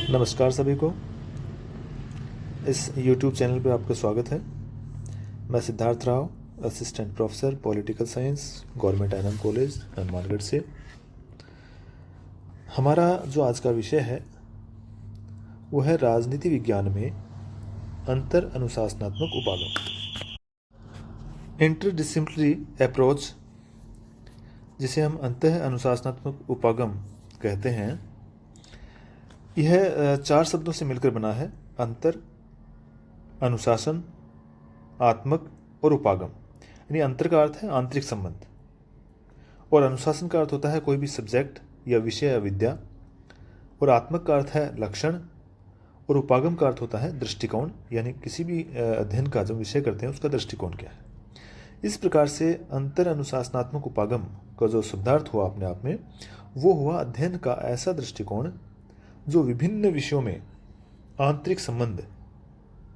नमस्कार सभी को। इस YouTube चैनल पर आपका स्वागत है। मैं Siddharth Rao, assistant professor political science, government NM college Hanumangarh से। हमारा जो आज का विषय है वो है राजनीति विज्ञान में अंतर अनुशासनात्मक उपागम, इंटरडिसिप्लिनरी अप्रोच, जिसे हम अंतः अनुशासनात्मक उपागम कहते हैं। यह 4 शब्दों से मिलकर बना है: अंतर, अनुशासन, आत्मक और उपागम। यानी अंतर का अर्थ है आंतरिक संबंध, और अनुशासन का अर्थ होता है कोई भी सब्जेक्ट या विषय या विद्या, और आत्मक का अर्थ है लक्षण, और उपागम का अर्थ होता है दृष्टिकोण, यानी किसी भी अध्ययन का जो विषय करते हैं उसका दृष्टिकोण क्या है। इस प्रकार से अंतर अनुशासनात्मक उपागम का जो शब्दार्थ हुआ अपने आप में, वो हुआ अध्ययन का ऐसा दृष्टिकोण जो विभिन्न विषयों में आंतरिक संबंध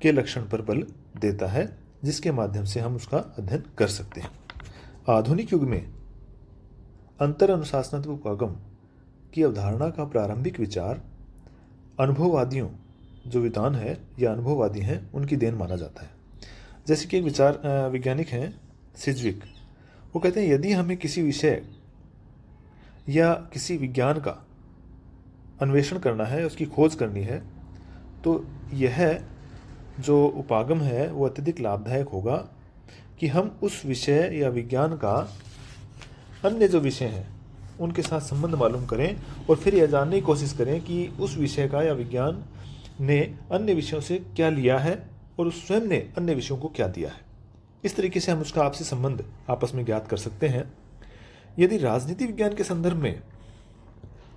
के लक्षण पर बल देता है, जिसके माध्यम से हम उसका अध्ययन कर सकते हैं। आधुनिक युग में अंतर अनुशासनात्मक उपागम की अवधारणा का प्रारंभिक विचार अनुभववादियों, जो विद्वान है या अनुभववादी हैं, उनकी देन माना जाता है। जैसे कि एक विचार वैज्ञानिक हैं सिज्विक, वो कहते हैं यदि हमें किसी विषय या किसी विज्ञान का अन्वेषण करना है, उसकी खोज करनी है, तो यह जो उपागम है वो अत्यधिक लाभदायक होगा कि हम उस विषय या विज्ञान का अन्य जो विषय हैं उनके साथ संबंध मालूम करें, और फिर यह जानने की कोशिश करें कि उस विषय का या विज्ञान ने अन्य विषयों से क्या लिया है और उस स्वयं ने अन्य विषयों को क्या दिया है। इस तरीके से हम उसका आपसी संबंध आपस में ज्ञात कर सकते हैं। यदि राजनीति विज्ञान के संदर्भ में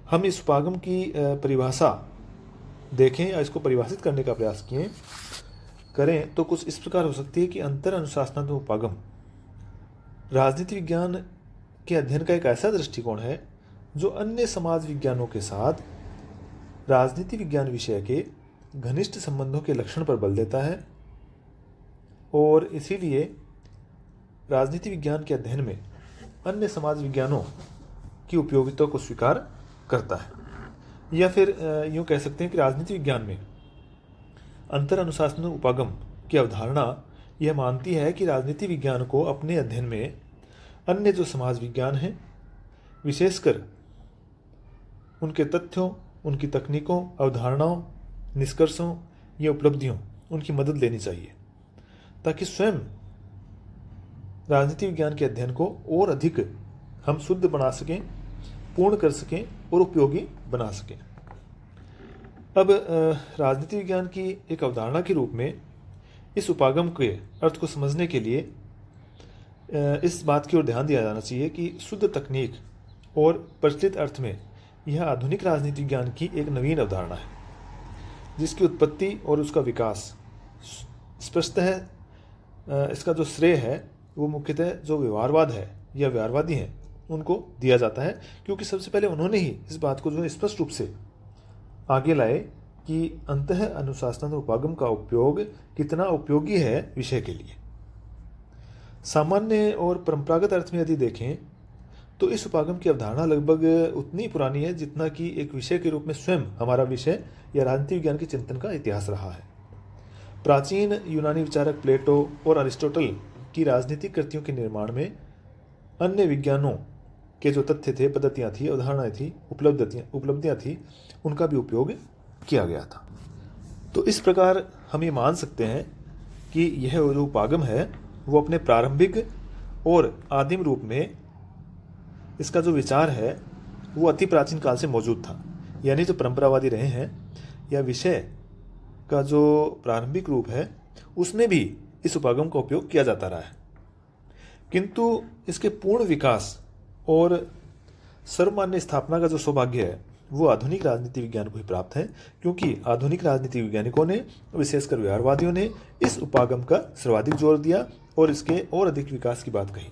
हम इस उपागम की परिभाषा देखें या इसको परिभाषित करने का प्रयास करें, तो कुछ इस प्रकार हो सकती है कि अंतर अनुशासनात्मक उपागम राजनीति विज्ञान के अध्ययन का एक ऐसा दृष्टिकोण है जो अन्य समाज विज्ञानों के साथ राजनीति विज्ञान विषय के घनिष्ठ संबंधों के लक्षण पर बल देता है, और इसीलिए राजनीति विज्ञान के अध्ययन में अन्य समाज विज्ञानों की उपयोगिता को स्वीकार करता है। या फिर यूँ कह सकते हैं कि राजनीति विज्ञान में अंतर अनुशासनात्मक उपागम की अवधारणा यह मानती है कि राजनीति विज्ञान को अपने अध्ययन में अन्य जो समाज विज्ञान हैं, विशेषकर उनके तथ्यों, उनकी तकनीकों, अवधारणाओं, निष्कर्षों या उपलब्धियों, उनकी मदद लेनी चाहिए, ताकि स्वयं राजनीति विज्ञान के अध्ययन को और अधिक हम शुद्ध बना सकें, पूर्ण कर सकें और उपयोगी बना सकें। अब राजनीति विज्ञान की एक अवधारणा के रूप में इस उपागम के अर्थ को समझने के लिए इस बात की ओर ध्यान दिया जाना चाहिए कि शुद्ध तकनीक और प्रचलित अर्थ में यह आधुनिक राजनीति विज्ञान की एक नवीन अवधारणा है, जिसकी उत्पत्ति और उसका विकास स्पष्ट है। इसका जो श्रेय है वो मुख्यतः जो व्यवहारवाद है या व्यवहारवादी हैं उनको दिया जाता है, क्योंकि सबसे पहले उन्होंने ही इस बात को जो स्पष्ट रूप से आगे लाए कि अंतः अनुशासनात्मक उपागम का उपयोग कितना उपयोगी है विषय के लिए। सामान्य और परंपरागत अर्थ में यदि देखें तो इस उपागम की अवधारणा लगभग उतनी पुरानी है जितना कि एक विषय के रूप में स्वयं हमारा विषय या राजनीति विज्ञान के चिंतन का इतिहास रहा है। प्राचीन यूनानी विचारक प्लेटो और अरिस्टोटल की राजनीतिक कृतियों के निर्माण में अन्य विज्ञानों के जो तथ्य थे, पद्धतियाँ थी, अवधारणाएं थी, उपलब्धियाँ थी, उनका भी उपयोग किया गया था। तो इस प्रकार हम ये मान सकते हैं कि यह जो उपागम है वो अपने प्रारंभिक और आदिम रूप में इसका जो विचार है वो अति प्राचीन काल से मौजूद था। यानी जो परंपरावादी रहे हैं या विषय का जो प्रारंभिक रूप है उसमें भी इस उपागम का उपयोग किया जाता रहा है, किंतु इसके पूर्ण विकास और सर्वमान्य स्थापना का जो सौभाग्य है वो आधुनिक राजनीति विज्ञान को ही प्राप्त है, क्योंकि आधुनिक राजनीति वैज्ञानिकों ने, विशेषकर व्यवहारवादियों ने, इस उपागम का सर्वाधिक जोर दिया और इसके और अधिक विकास की बात कही।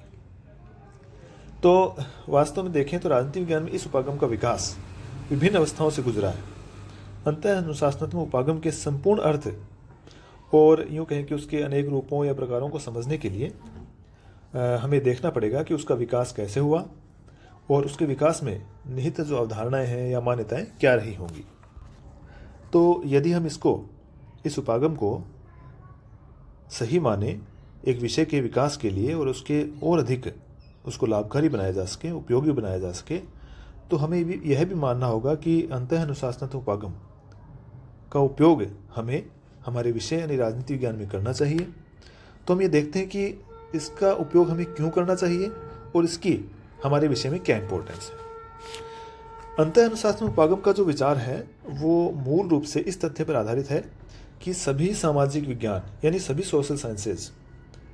तो वास्तव में देखें तो राजनीति विज्ञान में इस उपागम का विकास विभिन्न अवस्थाओं से गुजरा है। अंतः अनुशासनात्मक उपागम के संपूर्ण अर्थ और यूँ कहें कि उसके अनेक रूपों या प्रकारों को समझने के लिए हमें देखना पड़ेगा कि उसका विकास कैसे हुआ और उसके विकास में निहित जो अवधारणाएं हैं या मान्यताएं क्या रही होंगी। तो यदि हम इस उपागम को सही माने एक विषय के विकास के लिए और उसके और अधिक उसको लाभकारी बनाया जा सके, उपयोगी बनाया जा सके, तो हमें भी यह भी मानना होगा कि अंतःअनुशासनात्मक उपागम का उपयोग हमें हमारे विषय यानी राजनीति विज्ञान में करना चाहिए। तो हम ये देखते हैं कि इसका उपयोग हमें क्यों करना चाहिए और इसकी हमारे विषय में क्या इंपॉर्टेंस है। अंतःअनुशासनात्मक उपागम का जो विचार है वो मूल रूप से इस तथ्य पर आधारित है कि सभी सामाजिक विज्ञान यानी सभी सोशल साइंसेज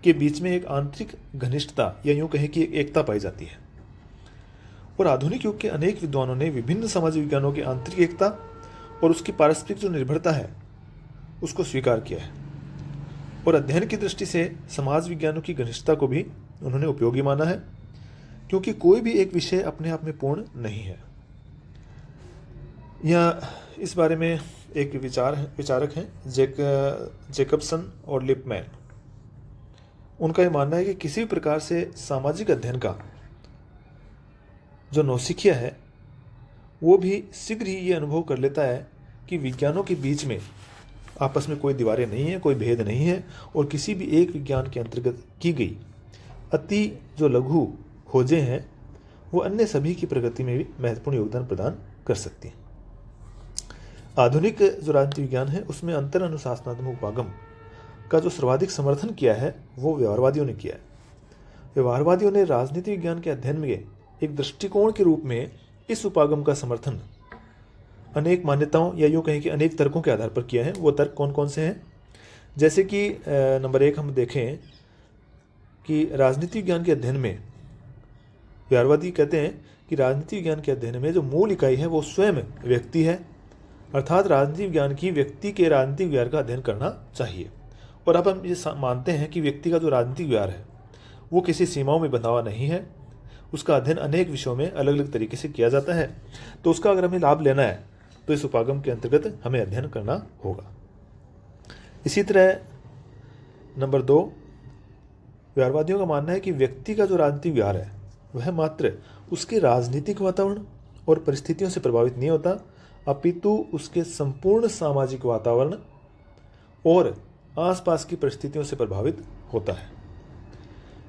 के बीच में एक आंतरिक घनिष्ठता या यूं कहें कि एक एकता पाई जाती है। और आधुनिक युग के अनेक विद्वानों ने विभिन्न सामाजिक विज्ञानों की आंतरिक एकता और उसकी पारस्परिक जो निर्भरता है उसको स्वीकार किया है और अध्ययन की दृष्टि से समाज विज्ञानों की घनिष्ठता को भी उन्होंने उपयोगी माना है, क्योंकि कोई भी एक विषय अपने आप में पूर्ण नहीं है। या इस बारे में एक विचारक हैं जैकबसन और लिपमैन। उनका यह मानना है कि किसी भी प्रकार से सामाजिक अध्ययन का जो नौसिखिया है वो भी शीघ्र ही ये अनुभव कर लेता है कि विज्ञानों के बीच में आपस में कोई दीवारें नहीं है, कोई भेद नहीं है और किसी भी एक विज्ञान के अंतर्गत की गई अति जो लघु खोजें हैं वो अन्य सभी की प्रगति में भी महत्वपूर्ण योगदान प्रदान कर सकती हैं। आधुनिक जो राजनीति विज्ञान है उसमें अंतःअनुशासनात्मक उपागम का जो सर्वाधिक समर्थन किया है वो व्यवहारवादियों ने किया है। व्यवहारवादियों ने राजनीति विज्ञान के अध्ययन में एक दृष्टिकोण के रूप में इस उपागम का समर्थन अनेक मान्यताओं या यूं कहें कि अनेक तर्कों के आधार पर किया है। वो तर्क कौन कौन से हैं? जैसे कि नंबर 1 हम देखें कि राजनीति विज्ञान के अध्ययन में व्यवहारवादी कहते हैं कि राजनीति विज्ञान के अध्ययन में जो मूल इकाई है वो स्वयं व्यक्ति है, अर्थात राजनीति विज्ञान की व्यक्ति के राजनीतिक व्यवहार का अध्ययन करना चाहिए। और अब हम ये मानते हैं कि व्यक्ति का जो राजनीतिक व्यवहार है वो किसी सीमाओं में बंधा हुआ नहीं है, उसका अध्ययन अनेक विषयों में अलग अलग तरीके से किया जाता है। तो उसका अगर हमें लाभ लेना है तो इस उपागम के अंतर्गत हमें अध्ययन करना होगा। इसी तरह नंबर 2, व्यवहारवादियों का मानना है कि व्यक्ति का जो राजनीतिक व्यवहार है वह मात्र उसके राजनीतिक वातावरण और परिस्थितियों से प्रभावित नहीं होता, अपितु उसके संपूर्ण सामाजिक वातावरण और आसपास की परिस्थितियों से प्रभावित होता है,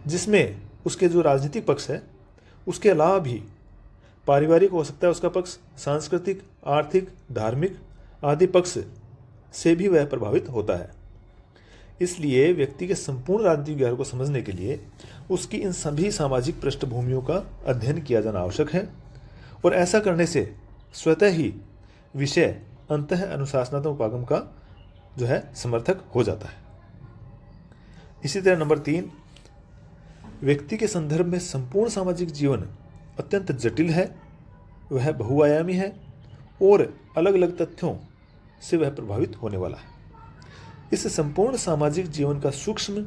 जिसमें उसके जो राजनीतिक पक्ष है उसके अलावा भी पारिवारिक हो सकता है उसका पक्ष, सांस्कृतिक, आर्थिक, धार्मिक आदि पक्ष से भी वह प्रभावित होता है। इसलिए व्यक्ति के संपूर्ण राजनीतिक व्यवहार को समझने के लिए उसकी इन सभी सामाजिक पृष्ठभूमियों का अध्ययन किया जाना आवश्यक है और ऐसा करने से स्वतः ही विषय अंतःअनुशासनात्मक उपागम का जो है समर्थक हो जाता है। इसी तरह नंबर 3, व्यक्ति के संदर्भ में संपूर्ण सामाजिक जीवन अत्यंत जटिल है, वह बहुआयामी है और अलग अलग तथ्यों से वह प्रभावित होने वाला है। इस संपूर्ण सामाजिक जीवन का सूक्ष्म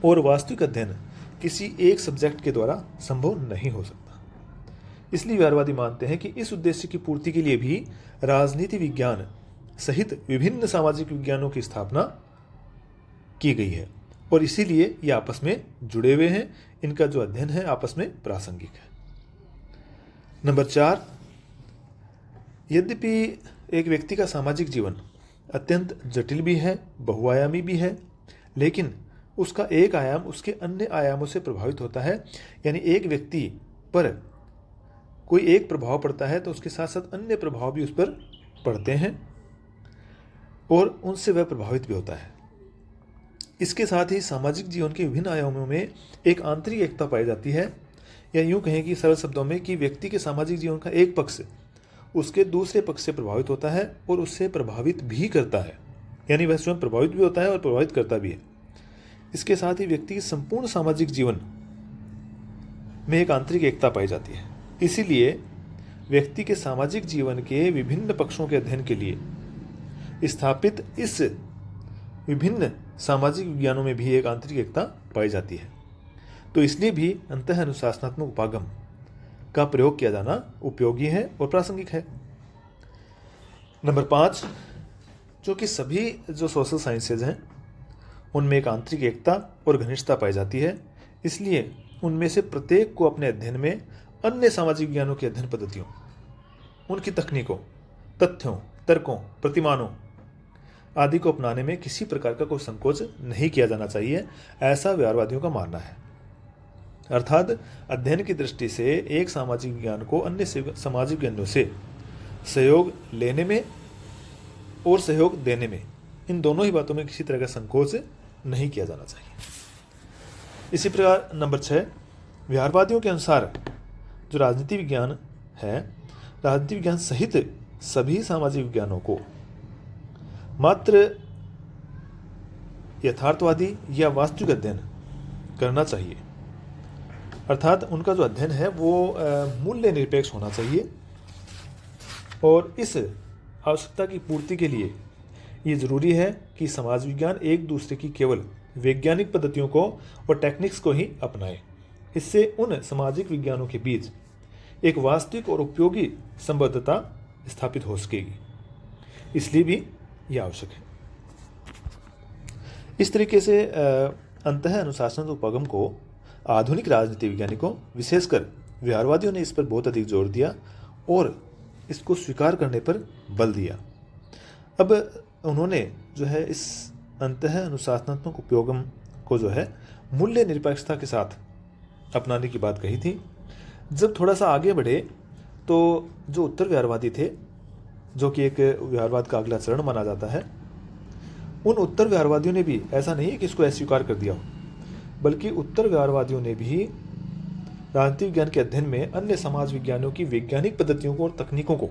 और वास्तविक अध्ययन किसी एक सब्जेक्ट के द्वारा संभव नहीं हो सकता। इसलिए व्यवहारवादी मानते हैं कि इस उद्देश्य की पूर्ति के लिए भी राजनीति विज्ञान सहित विभिन्न सामाजिक विज्ञानों की स्थापना की गई है और इसीलिए ये आपस में जुड़े हुए हैं, इनका जो अध्ययन है आपस में प्रासंगिक है। नंबर 4, यद्यपि एक व्यक्ति का सामाजिक जीवन अत्यंत जटिल भी है, बहुआयामी भी है, लेकिन उसका एक आयाम उसके अन्य आयामों से प्रभावित होता है। यानी एक व्यक्ति पर कोई एक प्रभाव पड़ता है तो उसके साथ साथ अन्य प्रभाव भी उस पर पड़ते हैं और उनसे वह प्रभावित भी होता है। इसके साथ ही सामाजिक जीवन के विभिन्न आयामों में एक आंतरिक एकता पाई जाती है, या यूं कहें कि सरल शब्दों में कि व्यक्ति के सामाजिक जीवन का एक पक्ष उसके दूसरे पक्ष से प्रभावित होता है और उससे प्रभावित भी करता है, यानी वह स्वयं प्रभावित भी होता है और प्रभावित करता भी है। इसके साथ ही व्यक्ति के संपूर्ण सामाजिक जीवन में एक आंतरिक एकता पाई जाती है। इसीलिए व्यक्ति के सामाजिक जीवन के विभिन्न पक्षों के अध्ययन के लिए स्थापित इस विभिन्न सामाजिक विज्ञानों में भी एक आंतरिक एकता पाई जाती है। तो इसलिए भी अंतःअनुशासनात्मक उपागम का प्रयोग किया जाना उपयोगी है और प्रासंगिक है। नंबर 5, जो कि सभी जो सोशल साइंसेज हैं उनमें एक आंतरिक एकता और घनिष्ठता पाई जाती है, इसलिए उनमें से प्रत्येक को अपने अध्ययन में अन्य सामाजिक विज्ञानों की अध्ययन पद्धतियों, उनकी तकनीकों, तथ्यों तर्कों, प्रतिमानों आदि को अपनाने में किसी प्रकार का कोई संकोच नहीं किया जाना चाहिए, ऐसा व्यवहारवादियों का मानना है। अर्थात अध्ययन की दृष्टि से एक सामाजिक विज्ञान को अन्य सामाजिक विज्ञानों से सहयोग लेने में और सहयोग देने में, इन दोनों ही बातों में किसी तरह का संकोच नहीं किया जाना चाहिए। इसी प्रकार नंबर 6, व्यवहारवादियों के अनुसार जो राजनीति विज्ञान है, राजनीति विज्ञान सहित सभी सामाजिक विज्ञानों को मात्र यथार्थवादी या वास्तविक अध्ययन करना चाहिए। अर्थात उनका जो अध्ययन है वो मूल्य निरपेक्ष होना चाहिए, और इस आवश्यकता की पूर्ति के लिए ये जरूरी है कि समाज विज्ञान एक दूसरे की केवल वैज्ञानिक पद्धतियों को और टेक्निक्स को ही अपनाए। इससे उन सामाजिक विज्ञानों के बीच एक वास्तविक और उपयोगी संबद्धता स्थापित हो सकेगी, इसलिए भी यह आवश्यक है। इस तरीके से अंतः अनुशासन उपगम को आधुनिक राजनीति वैज्ञानिकों, विशेषकर व्यवहारवादियों ने इस पर बहुत अधिक जोर दिया और इसको स्वीकार करने पर बल दिया। अब उन्होंने जो है इस अंतः अनुशासनात्मक उपयोगम को जो है मूल्य निरपेक्षता के साथ अपनाने की बात कही थी। जब थोड़ा सा आगे बढ़े तो जो उत्तर व्यवहारवादी थे, जो कि एक व्यवहारवाद का अगला चरण माना जाता है, उन उत्तर व्यवहारवादियों ने भी ऐसा नहीं है कि इसको अस्वीकार कर दिया हो, बल्कि उत्तर व्यवहारवादियों ने भी राजनीति विज्ञान के अध्ययन में अन्य समाज विज्ञानों की वैज्ञानिक पद्धतियों को और तकनीकों को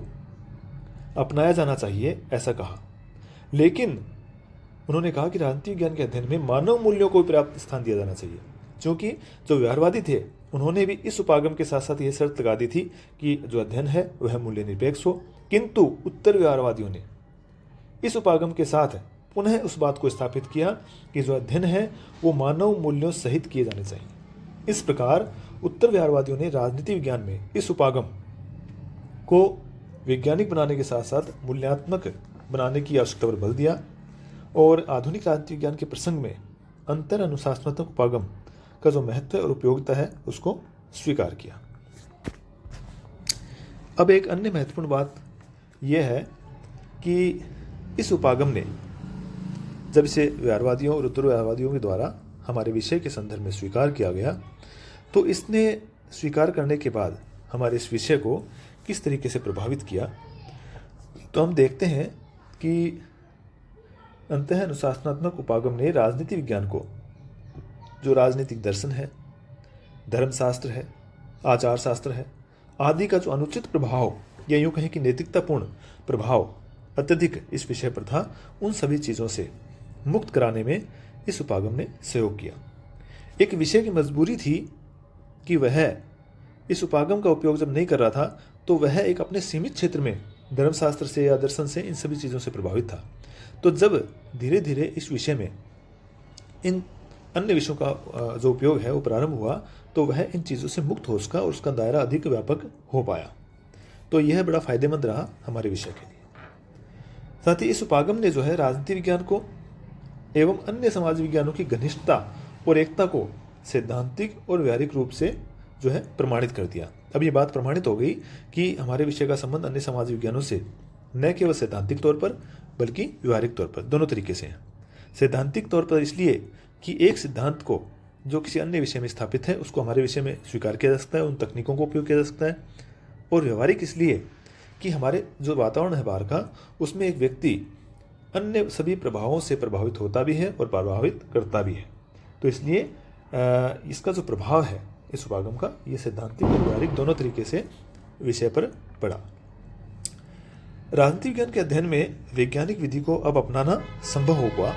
अपनाया जाना चाहिए, ऐसा कहा। लेकिन उन्होंने कहा कि राजनीति विज्ञान के अध्ययन में मानव मूल्यों को पर्याप्त स्थान दिया जाना चाहिए, क्योंकि जो व्यवहारवादी थे उन्होंने भी इस उपागम के साथ साथ यह शर्त लगा दी थी कि जो अध्ययन है वह मूल्य निरपेक्ष हो। किंतु उत्तर व्यवहारवादियों ने इस उपागम के साथ पुनः उस बात को स्थापित किया कि जो अध्ययन है वो मानव मूल्यों सहित किए जाने चाहिए। इस प्रकार उत्तर व्यवहारवादियों ने राजनीति विज्ञान में इस उपागम को वैज्ञानिक बनाने के साथ साथ मूल्यात्मक बनाने की आवश्यकता पर बल दिया, और आधुनिक राजनीति विज्ञान के प्रसंग में अंतर अनुशासनात्मक उपागम का जो महत्व और उपयोगिता है उसको स्वीकार किया। अब एक अन्य महत्वपूर्ण बात यह है कि इस उपागम ने जब इसे व्यवहारवादियों और उत्तर व्यवहारवादियों के द्वारा हमारे विषय के संदर्भ में स्वीकार किया गया, तो इसने स्वीकार करने के बाद हमारे इस विषय को किस तरीके से प्रभावित किया। तो हम देखते हैं कि अंतः अनुशासनात्मक उपागम ने राजनीति विज्ञान को, जो राजनीतिक दर्शन है, धर्मशास्त्र है, आचार शास्त्र है आदि का जो अनुचित प्रभाव या यूँ कहें कि नैतिकतापूर्ण प्रभाव अत्यधिक इस विषय पर था, उन सभी चीज़ों से मुक्त कराने में इस उपागम ने सहयोग किया। एक विषय की मजबूरी थी कि वह इस उपागम का उपयोग जब नहीं कर रहा था तो वह एक अपने सीमित क्षेत्र में धर्मशास्त्र से या दर्शन से, इन सभी चीज़ों से प्रभावित था। तो जब धीरे धीरे इस विषय में इन अन्य विषयों का जो उपयोग है वो प्रारंभ हुआ, तो वह इन चीज़ों से मुक्त हो सका और उसका दायरा अधिक व्यापक हो पाया। तो यह बड़ा फायदेमंद रहा हमारे विषय के लिए। साथ ही इस उपागम ने जो है राजनीति विज्ञान को एवं अन्य समाज विज्ञानों की घनिष्ठता और एकता को सैद्धांतिक और व्यावहारिक रूप से जो है प्रमाणित कर दिया। अब ये बात प्रमाणित हो गई कि हमारे विषय का संबंध अन्य समाज विज्ञानों से न केवल सैद्धांतिक तौर पर बल्कि व्यवहारिक तौर पर, दोनों तरीके से है। सैद्धांतिक तौर पर इसलिए कि एक सिद्धांत को जो किसी अन्य विषय में स्थापित है उसको हमारे विषय में स्वीकार किया जा सकता है, उन तकनीकों को उपयोग किया जा सकता है। और व्यवहारिक इसलिए कि हमारे जो वातावरण है बाहर का, उसमें एक व्यक्ति अन्य सभी प्रभावों से प्रभावित होता भी है और प्रभावित करता भी है। तो इसलिए इसका जो प्रभाव है इस उपागम का, ये सैद्धांतिक और व्यवहारिक दोनों तरीके से विषय पर पड़ा। राजनीति विज्ञान के अध्ययन में वैज्ञानिक विधि को अब अपनाना संभव होगा।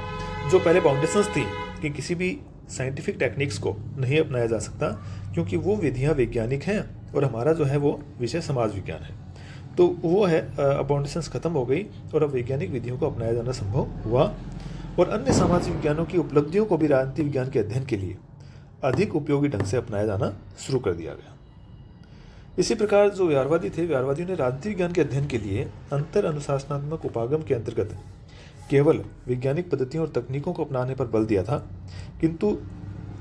जो पहले बाउंडेशंस थी कि किसी भी साइंटिफिक टेक्निक्स को नहीं अपनाया जा सकता क्योंकि वो विधियां वैज्ञानिक हैं और हमारा जो है वो विषय समाज विज्ञान है, तो वो है बाउंडेशंस खत्म हो गई और अब वैज्ञानिक विधियों को अपनाया जाना संभव हुआ और अन्य सामाजिक विज्ञानों की उपलब्धियों को भी राजनीति विज्ञान के अध्ययन के लिए अधिक उपयोगी ढंग से अपनाया जाना शुरू कर दिया गया। इसी प्रकार जो व्यवहारवादी थे, व्यवहारवादियों ने राजनीति विज्ञान के अध्ययन के लिए अंतर अनुशासनात्मक उपागम के अंतर्गत केवल वैज्ञानिक पद्धतियों और तकनीकों को अपनाने पर बल दिया था, किंतु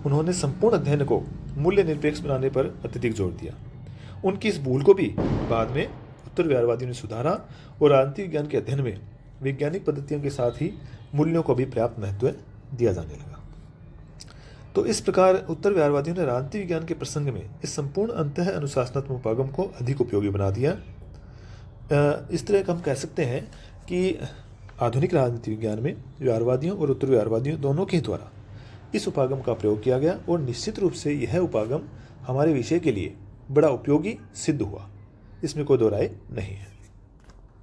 उन्होंने संपूर्ण अध्ययन को मूल्य निरपेक्ष बनाने पर अत्यधिक जोर दिया। उनकी इस भूल को भी बाद में उत्तर व्यारवादियों ने सुधारा और राजनीति विज्ञान के अध्ययन में वैज्ञानिक पद्धतियों के साथ ही मूल्यों को भी पर्याप्त महत्व दिया जाने लगा। तो इस प्रकार उत्तर व्यारवादियों ने राजनीति विज्ञान के प्रसंग में इस संपूर्ण अंतः अनुशासनात्मक उपागम को अधिक उपयोगी बना दिया। इस तरह हम कह सकते हैं कि आधुनिक राजनीति विज्ञान में व्यारवादियों और उत्तर व्यारवादियों दोनों के द्वारा इस उपागम का प्रयोग किया गया और निश्चित रूप से यह उपागम हमारे विषय के लिए बड़ा उपयोगी सिद्ध हुआ, इसमें कोई दो राय नहीं है।